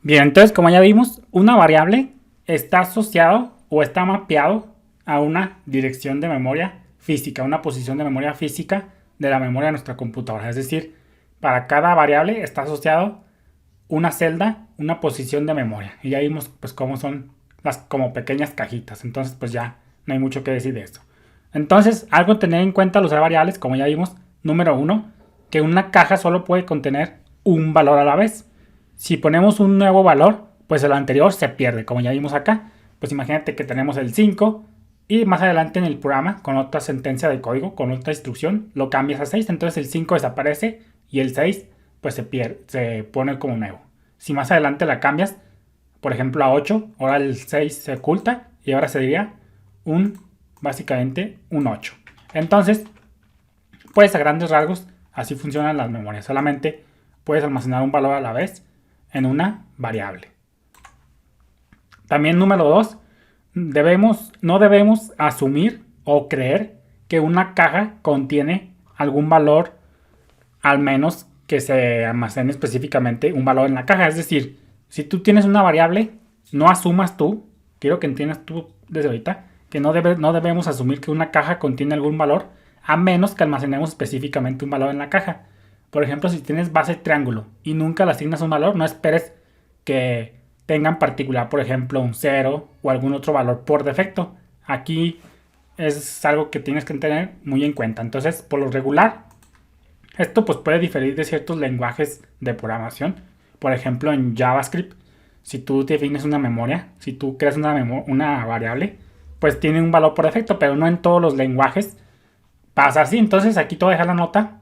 Bien, entonces como ya vimos, una variable está asociado o está mapeado a una dirección de memoria física, una posición de memoria física de la memoria de nuestra computadora. Es decir, para cada variable está asociado una celda, una posición de memoria. Y ya vimos pues cómo son las como pequeñas cajitas. Entonces pues ya no hay mucho que decir de esto. Entonces, algo a tener en cuenta al usar variables, como ya vimos, número uno, que una caja solo puede contener un valor a la vez. Si ponemos un nuevo valor, pues el anterior se pierde, como ya vimos acá. Pues imagínate que tenemos el 5 y más adelante en el programa, con otra sentencia de código, con otra instrucción, lo cambias a 6, entonces el 5 desaparece y el 6 pues se pierde, se pone como nuevo. Si más adelante la cambias, por ejemplo a 8, ahora el 6 se oculta y ahora se diría básicamente un 8. Entonces, pues a grandes rasgos, así funcionan las memorias. Solamente puedes almacenar un valor a la vez en una variable. También número 2, no debemos asumir o creer que una caja contiene algún valor, al menos que se almacene específicamente un valor en la caja. Es decir, si tú tienes una variable, no asumas tú, quiero que entiendas tú desde ahorita, que no debemos asumir que una caja contiene algún valor, a menos que almacenemos específicamente un valor en la caja. Por ejemplo, si tienes base triángulo y nunca le asignas un valor, no esperes que tenga en particular, por ejemplo, un 0 o algún otro valor por defecto. Aquí es algo que tienes que tener muy en cuenta. Entonces, por lo regular, esto pues puede diferir de ciertos lenguajes de programación. Por ejemplo, en JavaScript, si tú defines una memoria, si tú creas una variable, pues tiene un valor por defecto, pero no en todos los lenguajes pasa así. Entonces aquí te voy a dejar la nota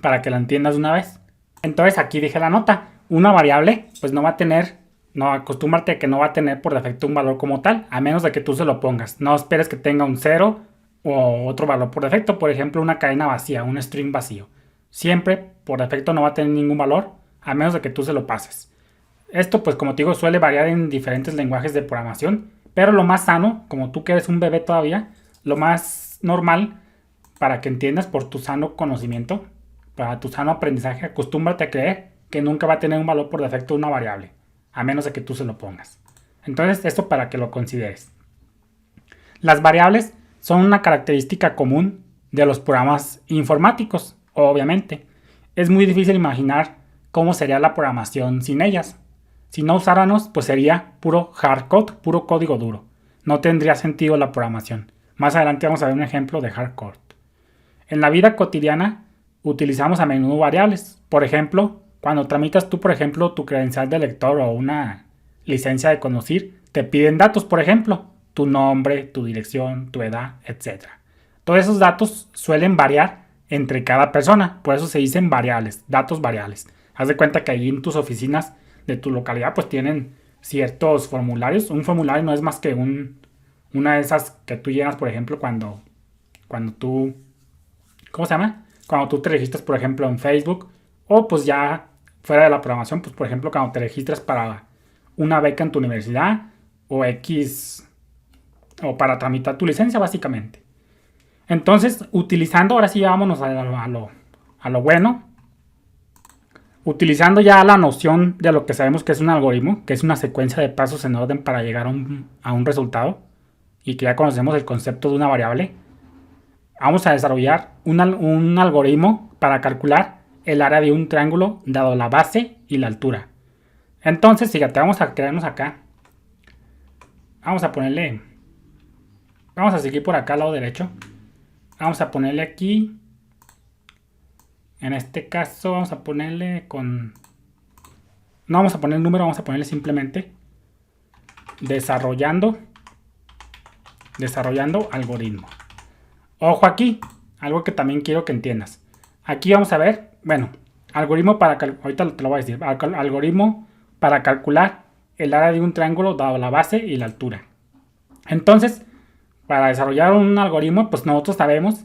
para que la entiendas de una vez. Entonces aquí dije la nota. Una variable pues no va a tener, no acostúmbrate a que no va a tener por defecto un valor como tal, a menos de que tú se lo pongas. No esperes que tenga un 0 o otro valor por defecto. Por ejemplo, una cadena vacía, un string vacío. Siempre por defecto no va a tener ningún valor, a menos de que tú se lo pases. Esto pues como te digo suele variar en diferentes lenguajes de programación, pero lo más sano, como tú que eres un bebé todavía, lo más normal para que entiendas por tu sano conocimiento, para tu sano aprendizaje, acostúmbrate a creer que nunca va a tener un valor por defecto una variable, a menos de que tú se lo pongas. Entonces, esto para que lo consideres. Las variables son una característica común de los programas informáticos, obviamente. Es muy difícil imaginar cómo sería la programación sin ellas. Si no usáramos, pues sería puro hardcode, puro código duro. No tendría sentido la programación. Más adelante vamos a ver un ejemplo de hardcode. En la vida cotidiana utilizamos a menudo variables. Por ejemplo, cuando tramitas tú, por ejemplo, tu credencial de lector o una licencia de conducir, te piden datos, por ejemplo, tu nombre, tu dirección, tu edad, etc. Todos esos datos suelen variar entre cada persona, por eso se dicen variables, datos variables. Haz de cuenta que ahí en tus oficinas de tu localidad pues tienen ciertos formularios. Un formulario no es más que una de esas que tú llenas, por ejemplo, cuando tú, ¿cómo se llama? Cuando tú te registras, por ejemplo, en Facebook, o pues ya fuera de la programación, pues por ejemplo, cuando te registras para una beca en tu universidad, o X, o para tramitar tu licencia, básicamente. Entonces, utilizando, ahora sí vámonos a lo bueno, utilizando ya la noción de lo que sabemos que es un algoritmo, que es una secuencia de pasos en orden para llegar a un resultado, y que ya conocemos el concepto de una variable, vamos a desarrollar un algoritmo para calcular el área de un triángulo dado la base y la altura. Entonces, fíjate, vamos a crearnos acá. Vamos a seguir por acá al lado derecho. Vamos a ponerle aquí, en este caso vamos a ponerle no vamos a poner el número, vamos a ponerle simplemente desarrollando algoritmo. Ojo aquí, algo que también quiero que entiendas. Aquí vamos a ver, bueno, algoritmo para, ahorita te lo voy a decir, algoritmo para calcular el área de un triángulo dado la base y la altura. Entonces, para desarrollar un algoritmo, pues nosotros sabemos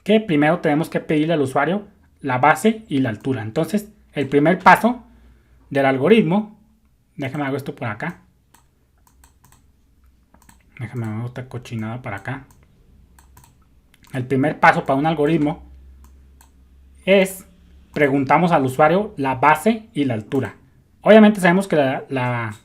que primero tenemos que pedirle al usuario la base y la altura. Entonces, el primer paso del algoritmo, déjame hago esto por acá. Déjame hago esta cochinada para acá. El primer paso para un algoritmo es preguntamos al usuario la base y la altura. Obviamente sabemos que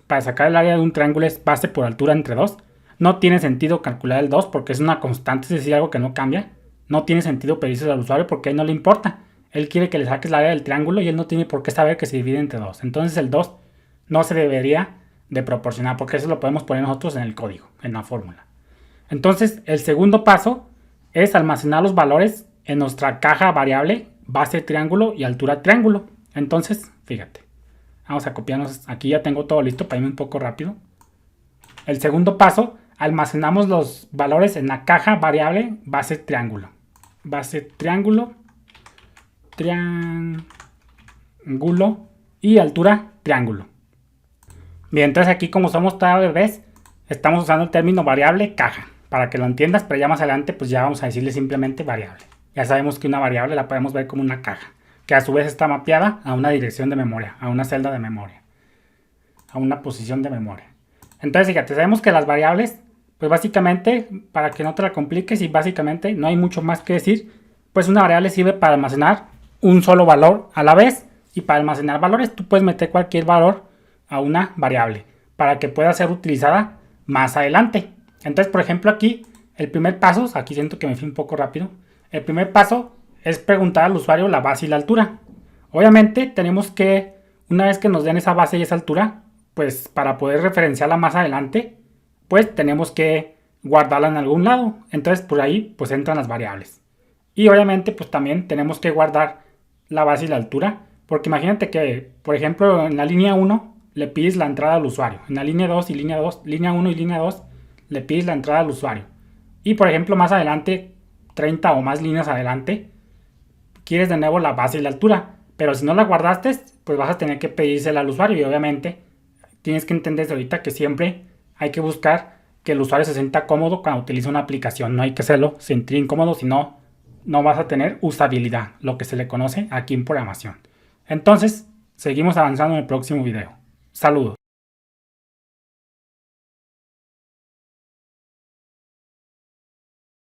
para sacar el área de un triángulo es base por altura entre 2. No tiene sentido calcular el 2 porque es una constante, es decir, algo que no cambia. No tiene sentido pedirse al usuario porque a él no le importa. Él quiere que le saques el área del triángulo y él no tiene por qué saber que se divide entre 2. Entonces el 2 no se debería de proporcionar porque eso lo podemos poner nosotros en el código, en la fórmula. Entonces el segundo paso es almacenar los valores en nuestra caja variable base triángulo y altura triángulo. Entonces, fíjate. Vamos a copiarnos. Aquí ya tengo todo listo para irme un poco rápido. El segundo paso, almacenamos los valores en la caja variable base triángulo. Base triángulo, triángulo y altura triángulo. Bien, entonces aquí como somos todavía bebés, estamos usando el término variable caja. Para que lo entiendas, pero ya más adelante pues ya vamos a decirle simplemente variable. Ya sabemos que una variable la podemos ver como una caja, que a su vez está mapeada a una dirección de memoria, a una celda de memoria, a una posición de memoria. Entonces, fíjate, sabemos que las variables, pues básicamente, para que no te la compliques y básicamente no hay mucho más que decir, pues una variable sirve para almacenar un solo valor a la vez y para almacenar valores tú puedes meter cualquier valor a una variable para que pueda ser utilizada más adelante. Entonces, por ejemplo, aquí el primer paso, aquí siento que me fui un poco rápido, el primer paso es preguntar al usuario la base y la altura. Obviamente tenemos que, una vez que nos den esa base y esa altura, pues para poder referenciarla más adelante, pues tenemos que guardarla en algún lado. Entonces por ahí pues entran las variables. Y obviamente pues también tenemos que guardar la base y la altura. Porque imagínate que, por ejemplo, en la línea 1 le pides la entrada al usuario. En la línea 2 y línea 2, línea 1 y línea 2 le pides la entrada al usuario. Y por ejemplo más adelante, 30 o más líneas adelante, quieres de nuevo la base y la altura. Pero si no la guardaste, pues vas a tener que pedírsela al usuario. Y obviamente tienes que entender desde ahorita que siempre hay que buscar que el usuario se sienta cómodo cuando utiliza una aplicación. No hay que hacerlo sentir incómodo, si no, no vas a tener usabilidad, lo que se le conoce aquí en programación. Entonces, seguimos avanzando en el próximo video. Saludos.